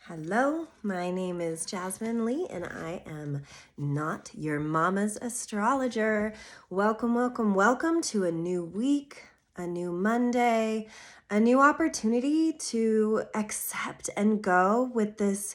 Hello, my name is Jasmine Lee, and I am not your mama's astrologer. Welcome, welcome, welcome to a new week, a new Monday, a new opportunity to accept and go with this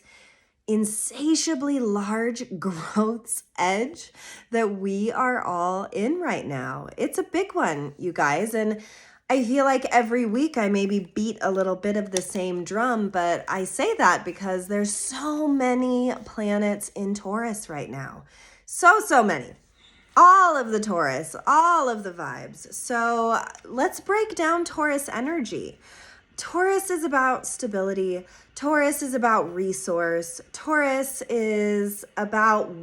insatiably large growth's edge that we are all in right now. It's a big one, you guys, and I feel like every week I maybe beat a little bit of the same drum, but I say that because there's so many planets in Taurus right now. So many. All of the Taurus, all of the vibes. So let's break down Taurus energy. Taurus is about stability. Taurus is about resource. Taurus is about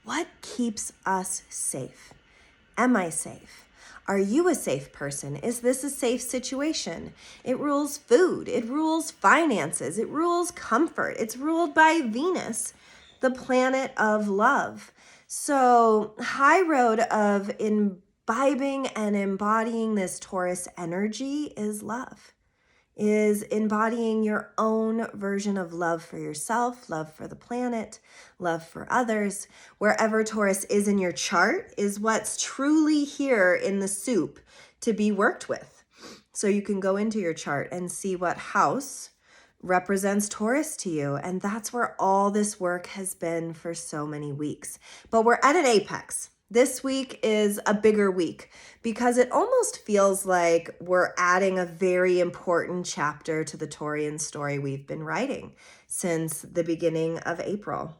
what keeps us safe. Am I safe? Are you a safe person? Is this a safe situation? It rules food. It rules finances. It rules comfort. It's ruled by Venus, the planet of love. So, high road of imbibing and embodying this Taurus energy is love. Is embodying your own version of love for yourself, love for the planet, love for others. Wherever Taurus is in your chart is what's truly here in the soup to be worked with. So you can go into your chart and see what house represents Taurus to you. And that's where all this work has been for so many weeks. But we're at an apex. This week is a bigger week because it almost feels like we're adding a very important chapter to the Taurian story we've been writing since the beginning of April.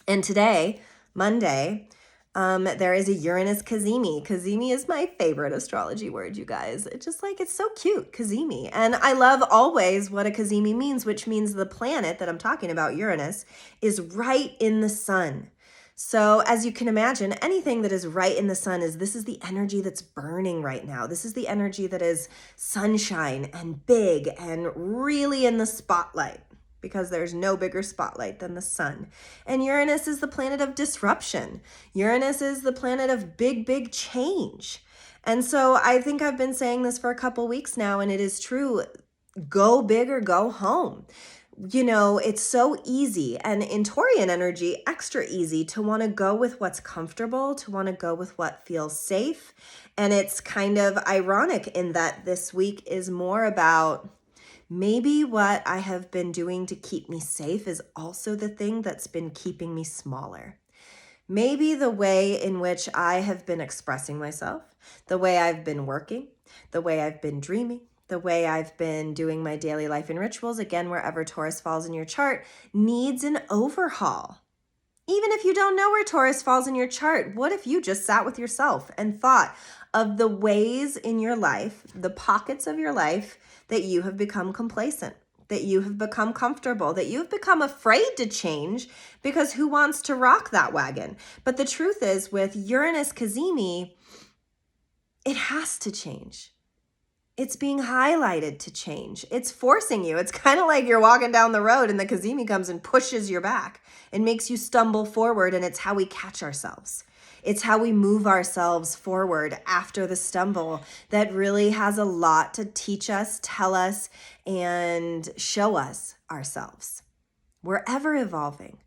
And today, Monday, there is a Uranus Cazimi. Cazimi is my favorite astrology word, you guys. It's so cute, Cazimi. And I love always what a Cazimi means, which means the planet that I'm talking about, Uranus, is right in the sun. So as you can imagine, anything that is right in the sun this is the energy that's burning right now. This is the energy that is sunshine and big and really in the spotlight because there's no bigger spotlight than the sun. And Uranus is the planet of disruption. Uranus is the planet of big change. And so I think I've been saying this for a couple weeks now, and it is true. Go big or go home. You know, it's so easy, and in Taurian energy, extra easy to want to go with what's comfortable, to want to go with what feels safe. And it's kind of ironic in that this week is more about maybe what I have been doing to keep me safe is also the thing that's been keeping me smaller. Maybe the way in which I have been expressing myself, the way I've been working, the way I've been dreaming, the way I've been doing my daily life and rituals, again, wherever Taurus falls in your chart, needs an overhaul. Even if you don't know where Taurus falls in your chart, what if you just sat with yourself and thought of the ways in your life, the pockets of your life that you have become complacent, that you have become comfortable, that you've become afraid to change because who wants to rock that wagon? But the truth is with Uranus Cazimi, it has to change. It's being highlighted to change. It's forcing you. It's kind of like you're walking down the road and the Cazimi comes and pushes your back and makes you stumble forward, and it's how we catch ourselves. It's how we move ourselves forward after the stumble that really has a lot to teach us, tell us, and show us ourselves. We're ever evolving.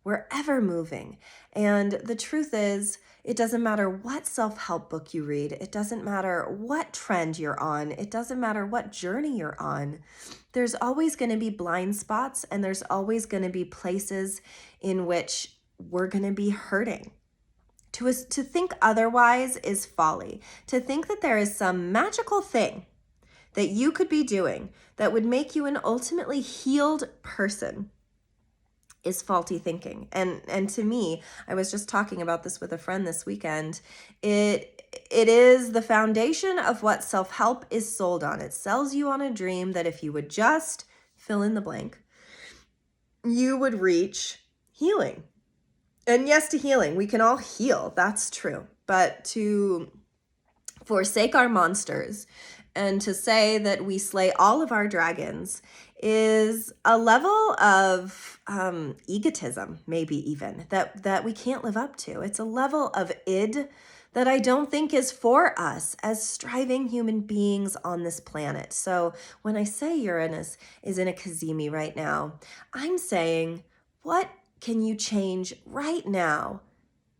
We're ever moving. And the truth is, it doesn't matter what self-help book you read. It doesn't matter what trend you're on. It doesn't matter what journey you're on. There's always going to be blind spots, and there's always going to be places in which we're going to be hurting. To think otherwise is folly. To think that there is some magical thing that you could be doing that would make you an ultimately healed person is faulty thinking. And to me, I was just talking about this with a friend this weekend. It is the foundation of what self-help is sold on. It sells you on a dream that if you would just fill in the blank, you would reach healing. And yes, to healing, we can all heal. That's true. But to forsake our monsters and to say that we slay all of our dragons is a level of egotism, maybe even, that we can't live up to. It's a level of id that I don't think is for us as striving human beings on this planet. So when I say Uranus is in a cazimi right now, I'm saying, what can you change right now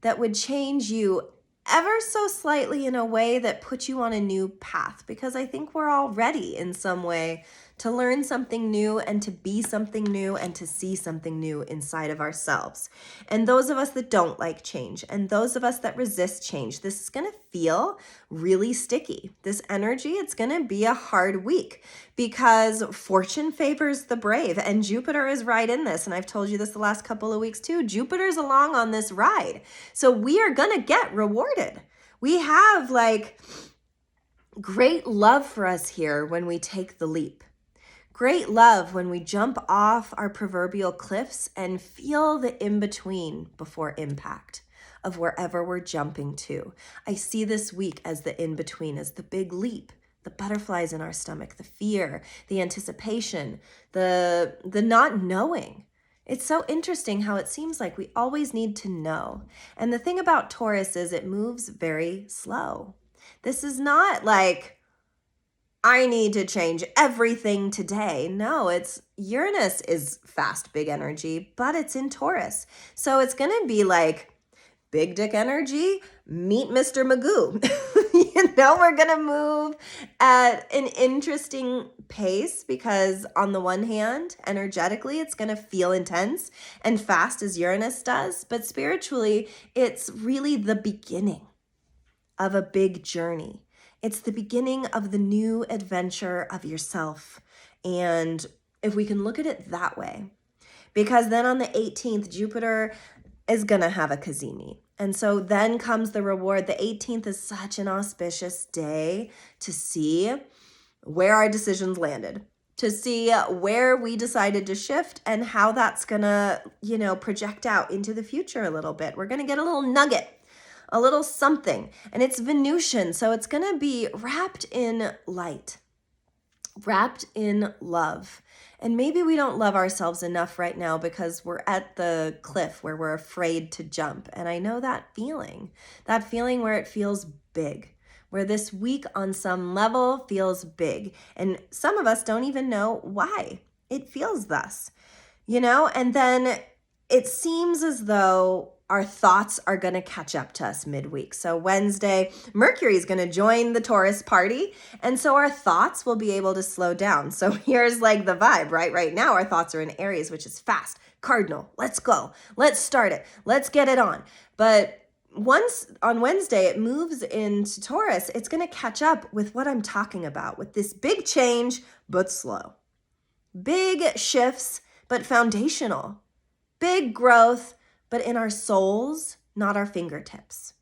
that would change you ever so slightly in a way that puts you on a new path? Because I think we're all ready in some way to learn something new and to be something new and to see something new inside of ourselves. And those of us that don't like change and those of us that resist change, this is going to feel really sticky. This energy, it's going to be a hard week because fortune favors the brave and Jupiter is right in this. And I've told you this the last couple of weeks too. Jupiter's along on this ride. So we are going to get rewarded. We have like great love for us here when we take the leap. Great love when we jump off our proverbial cliffs and feel the in-between before impact of wherever we're jumping to. I see this week as the in-between, as the big leap, the butterflies in our stomach, the fear, the anticipation, the not knowing. It's so interesting how it seems like we always need to know. And the thing about Taurus is it moves very slow. This is not like, I need to change everything today. No, it's Uranus is fast, big energy, but it's in Taurus. So it's going to be like big dick energy, meet Mr. Magoo. We're going to move at an interesting pace because on the one hand, energetically, it's going to feel intense and fast as Uranus does. But spiritually, it's really the beginning of a big journey. It's the beginning of the new adventure of yourself. And if we can look at it that way, because then on the 18th, Jupiter is going to have a cazimi. And so then comes the reward. The 18th is such an auspicious day to see where our decisions landed, to see where we decided to shift and how that's going to, project out into the future a little bit. We're going to get a little nugget, a little something, and it's Venusian, so it's going to be wrapped in light, wrapped in love. And maybe we don't love ourselves enough right now because we're at the cliff where we're afraid to jump. And I know that feeling where it feels big, where this week on some level feels big. And some of us don't even know why it feels thus, and then it seems as though our thoughts are going to catch up to us midweek. So Wednesday, Mercury is going to join the Taurus party. And so our thoughts will be able to slow down. So here's like the vibe, right? Right now, our thoughts are in Aries, which is fast, cardinal. Let's go. Let's start it. Let's get it on. But once on Wednesday, it moves into Taurus, it's going to catch up with what I'm talking about, with this big change, but slow. Big shifts, but foundational. Big growth, but in our souls, not our fingertips.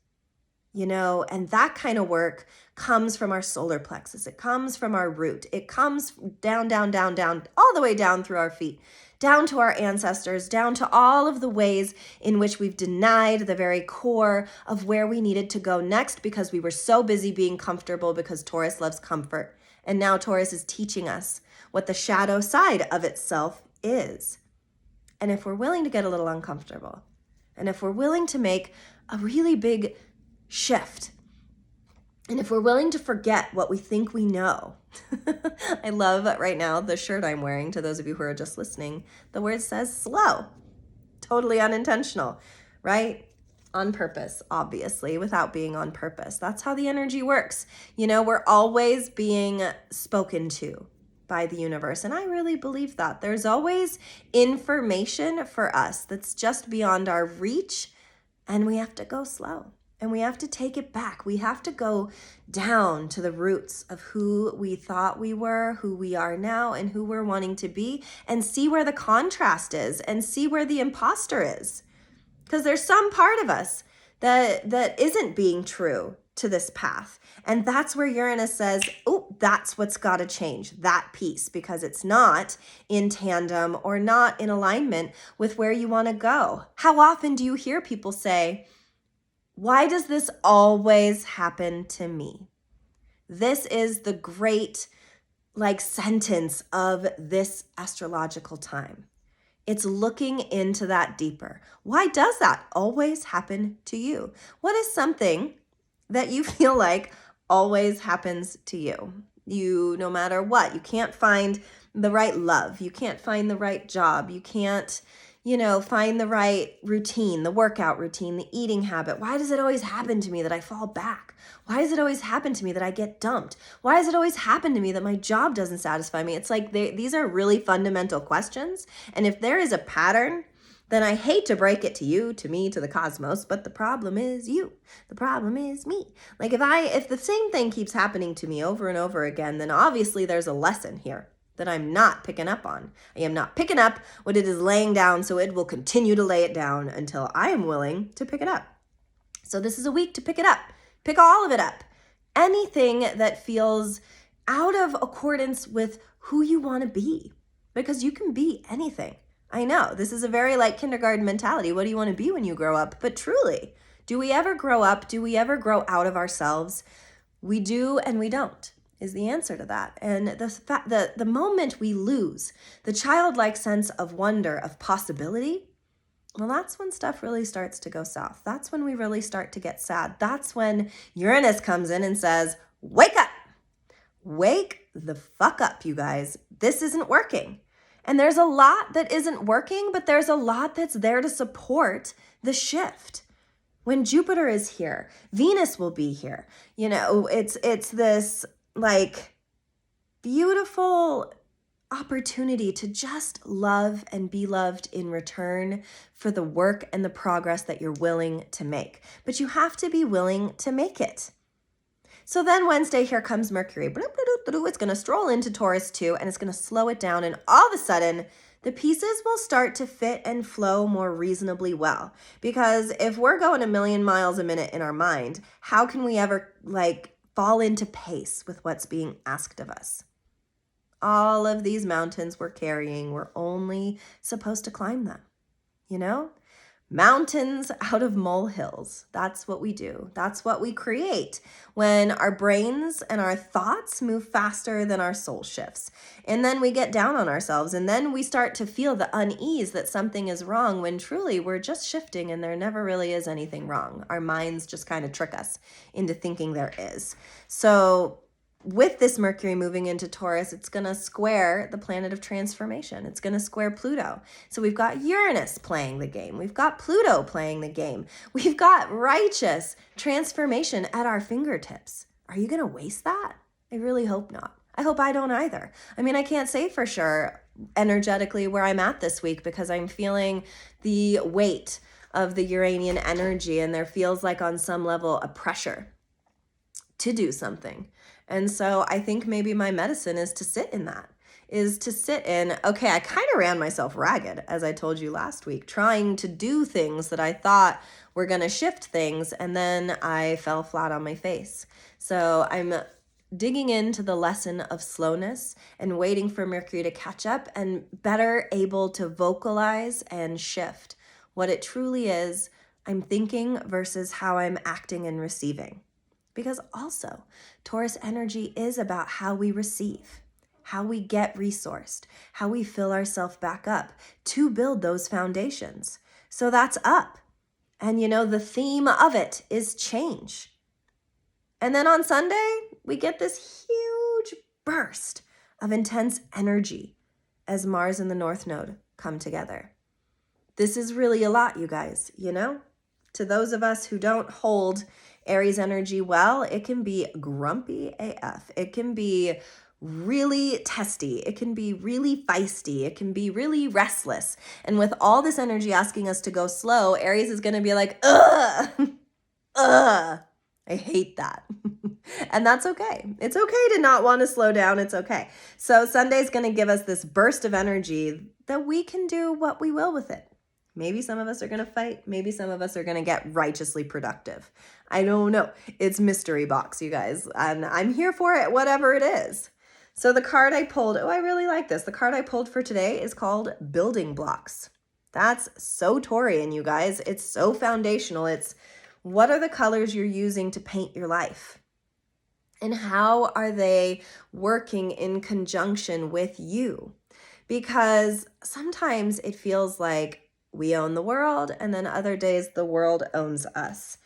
And that kind of work comes from our solar plexus. It comes from our root. It comes down, down, down, down, all the way down through our feet, down to our ancestors, down to all of the ways in which we've denied the very core of where we needed to go next because we were so busy being comfortable because Taurus loves comfort. And now Taurus is teaching us what the shadow side of itself is. And if we're willing to get a little uncomfortable, and if we're willing to make a really big shift, and if we're willing to forget what we think we know, I love right now the shirt I'm wearing, to those of you who are just listening, the word says slow, totally unintentional, right? On purpose, obviously, without being on purpose. That's how the energy works. We're always being spoken to by the universe. And I really believe that. There's always information for us that's just beyond our reach, and we have to go slow. And we have to take it back. We have to go down to the roots of who we thought we were, who we are now, and who we're wanting to be, and see where the contrast is and see where the imposter is. Because there's some part of us that isn't being true to this path. And that's where Uranus says, oh, that's what's got to change, that piece, because it's not in tandem or not in alignment with where you want to go. How often do you hear people say, why does this always happen to me? This is the great sentence of this astrological time. It's looking into that deeper. Why does that always happen to you? What is something that you feel like always happens to you. No matter what, you can't find the right love. You can't find the right job. You can't, find the right routine, the workout routine, the eating habit. Why does it always happen to me that I fall back? Why does it always happen to me that I get dumped? Why does it always happen to me that my job doesn't satisfy me? It's like these are really fundamental questions. And if there is a pattern, then I hate to break it to you, to me, to the cosmos, but the problem is you. The problem is me. Like if the same thing keeps happening to me over and over again, then obviously there's a lesson here that I'm not picking up on. I am not picking up what it is laying down, so it will continue to lay it down until I am willing to pick it up. So this is a week to pick it up. Pick all of it up. Anything that feels out of accordance with who you want to be, because you can be anything. I know this is a very like kindergarten mentality. What do you want to be when you grow up? But truly, do we ever grow up? Do we ever grow out of ourselves? We do and we don't is the answer to that. And the moment we lose the childlike sense of wonder, of possibility, well, that's when stuff really starts to go south. That's when we really start to get sad. That's when Uranus comes in and says, wake up, wake the fuck up, you guys. This isn't working. And there's a lot that isn't working, but there's a lot that's there to support the shift. When Jupiter is here, Venus will be here. It's this like beautiful opportunity to just love and be loved in return for the work and the progress that you're willing to make. But you have to be willing to make it. So then Wednesday, here comes Mercury. It's going to stroll into Taurus too, and it's going to slow it down. And all of a sudden, the pieces will start to fit and flow more reasonably well. Because if we're going a million miles a minute in our mind, how can we ever fall into pace with what's being asked of us? All of these mountains we're carrying, we're only supposed to climb them, Mountains out of molehills. That's what we do. That's what we create when our brains and our thoughts move faster than our soul shifts. And then we get down on ourselves, and then we start to feel the unease that something is wrong when truly we're just shifting and there never really is anything wrong. Our minds just kind of trick us into thinking there is. So with this Mercury moving into Taurus, it's going to square the planet of transformation. It's going to square Pluto. So we've got Uranus playing the game. We've got Pluto playing the game. We've got righteous transformation at our fingertips. Are you going to waste that? I really hope not. I hope I don't either. I mean, I can't say for sure energetically where I'm at this week because I'm feeling the weight of the Uranian energy, and there feels like on some level a pressure to do something. And so I think maybe my medicine is to sit in that, okay, I kind of ran myself ragged, as I told you last week, trying to do things that I thought were going to shift things, and then I fell flat on my face. So I'm digging into the lesson of slowness and waiting for Mercury to catch up and better able to vocalize and shift what it truly is I'm thinking versus how I'm acting and receiving. Because also, Taurus energy is about how we receive, how we get resourced, how we fill ourselves back up to build those foundations. So that's up. And the theme of it is change. And then on Sunday, we get this huge burst of intense energy as Mars and the North Node come together. This is really a lot, you guys, To those of us who don't hold Aries energy well, it can be grumpy AF. It can be really testy. It can be really feisty. It can be really restless. And with all this energy asking us to go slow, Aries is going to be like, ugh, I hate that. And that's okay. It's okay to not want to slow down. It's okay. So Sunday's going to give us this burst of energy that we can do what we will with it. Maybe some of us are going to fight. Maybe some of us are going to get righteously productive. I don't know. It's mystery box, you guys. And I'm here for it, whatever it is. So the card I pulled, I really like this. The card I pulled for today is called Building Blocks. That's so Taurian, you guys. It's so foundational. It's what are the colors you're using to paint your life? And how are they working in conjunction with you? Because sometimes it feels like we own the world, and then other days the world owns us.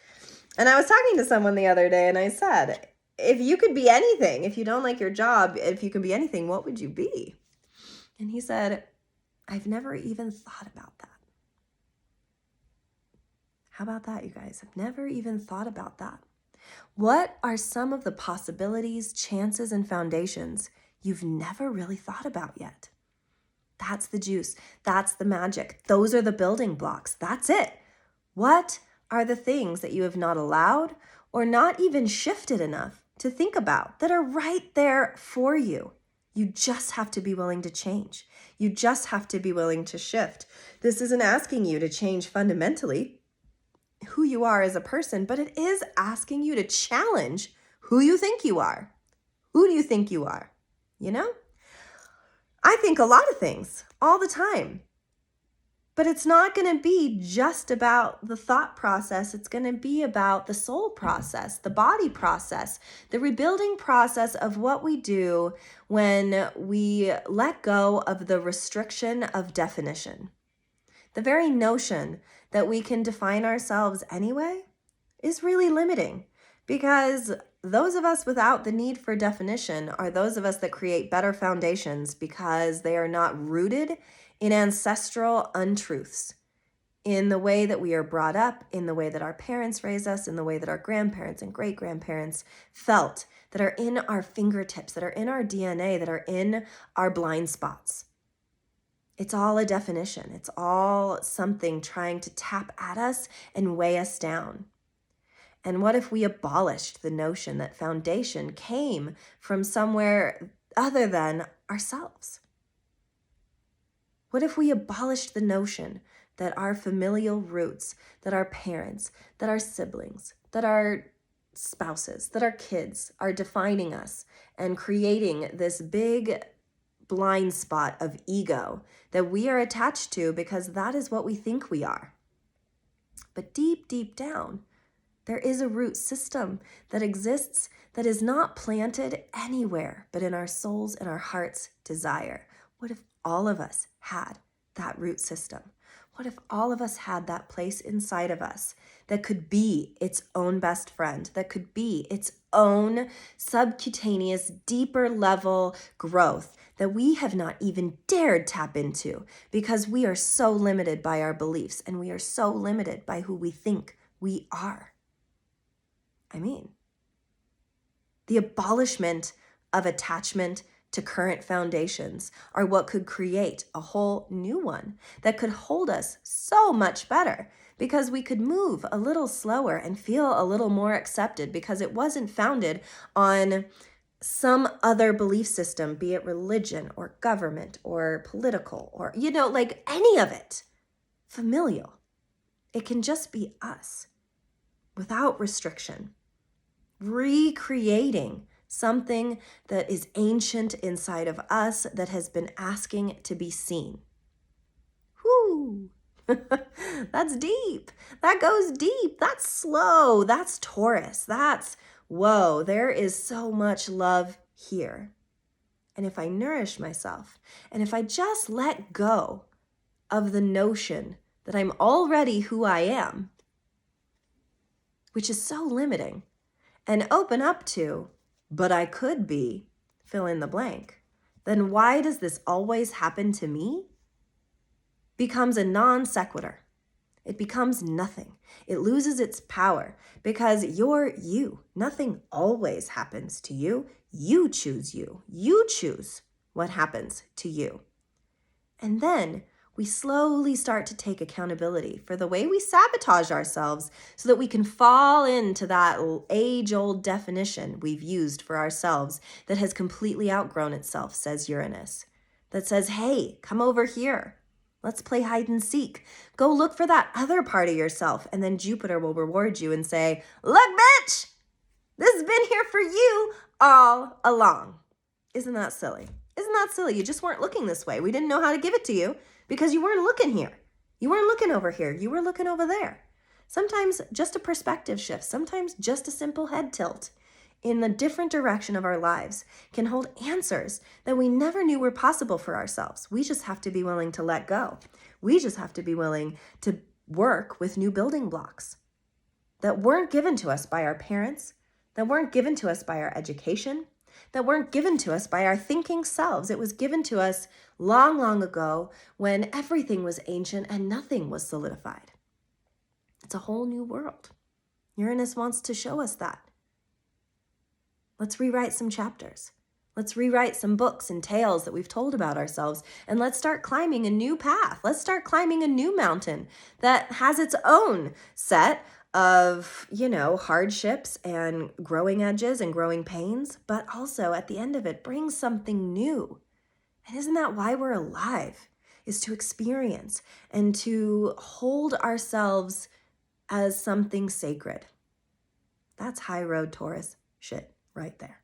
And I was talking to someone the other day and I said, if you could be anything, if you don't like your job, if you could be anything, what would you be? And he said, I've never even thought about that. How about that, you guys? I've never even thought about that. What are some of the possibilities, chances, and foundations you've never really thought about yet? That's the juice. That's the magic. Those are the building blocks. That's it. What are the things that you have not allowed or not even shifted enough to think about that are right there for you? You just have to be willing to change. You just have to be willing to shift. This isn't asking you to change fundamentally who you are as a person, but it is asking you to challenge who you think you are. Who do you think you are? You know? I think a lot of things all the time. But it's not going to be just about the thought process. It's going to be about the soul process, the body process, the rebuilding process of what we do when we let go of the restriction of definition. The very notion that we can define ourselves anyway is really limiting, because those of us without the need for definition are those of us that create better foundations because they are not rooted in ancestral untruths, in the way that we are brought up, in the way that our parents raised us, in the way that our grandparents and great-grandparents felt, that are in our fingertips, that are in our DNA, that are in our blind spots. It's all a definition. It's all something trying to tap at us and weigh us down. And what if we abolished the notion that foundation came from somewhere other than ourselves? What if we abolished the notion that our familial roots, that our parents, that our siblings, that our spouses, that our kids are defining us and creating this big blind spot of ego that we are attached to because that is what we think we are? But deep, deep down, there is a root system that exists that is not planted anywhere but in our souls and our heart's desire. What if all of us had that root system? What if all of us had that place inside of us that could be its own best friend, that could be its own subcutaneous, deeper level growth that we have not even dared tap into because we are so limited by our beliefs and we are so limited by who we think we are? I mean, the abolishment of attachment to current foundations are what could create a whole new one that could hold us so much better because we could move a little slower and feel a little more accepted because it wasn't founded on some other belief system, be it religion or government or political or, like any of it, familial. It can just be us without restriction, recreating something that is ancient inside of us that has been asking to be seen. Whoo! That's deep. That goes deep. That's slow. That's Taurus. That's, whoa, there is so much love here. And if I nourish myself, and if I just let go of the notion that I'm already who I am, which is so limiting, and open up to, but I could be, fill in the blank, then why does this always happen to me? Becomes a non sequitur. It becomes nothing. It loses its power because you're you. Nothing always happens to you. You choose you. You choose what happens to you. And then we slowly start to take accountability for the way we sabotage ourselves so that we can fall into that age-old definition we've used for ourselves that has completely outgrown itself, says Uranus, that says, hey, come over here. Let's play hide and seek. Go look for that other part of yourself. And then Jupiter will reward you and say, look, bitch, this has been here for you all along. Isn't that silly? Isn't that silly? You just weren't looking this way. We didn't know how to give it to you because you weren't looking here. You weren't looking over here. You were looking over there. Sometimes just a perspective shift, sometimes just a simple head tilt in the different direction of our lives can hold answers that we never knew were possible for ourselves. We just have to be willing to let go. We just have to be willing to work with new building blocks. that weren't given to us by our parents, that weren't given to us by our education, that weren't given to us by our thinking selves. It was given to us long, long ago when everything was ancient and nothing was solidified. It's a whole new world. Uranus wants to show us that. Let's rewrite some chapters. Let's rewrite some books and tales that we've told about ourselves, and let's start climbing a new path. Let's start climbing a new mountain that has its own set of, hardships and growing edges and growing pains, but also at the end of it brings something new. And isn't that why we're alive? Is to experience and to hold ourselves as something sacred. That's high road Taurus shit right there.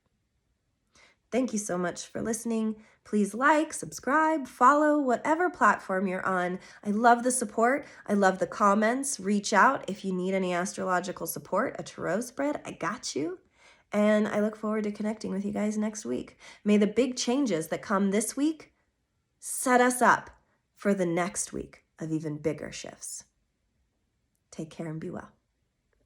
Thank you so much for listening. Please like, subscribe, follow whatever platform you're on. I love the support. I love the comments. Reach out if you need any astrological support, a tarot spread. I got you. And I look forward to connecting with you guys next week. May the big changes that come this week set us up for the next week of even bigger shifts. Take care and be well.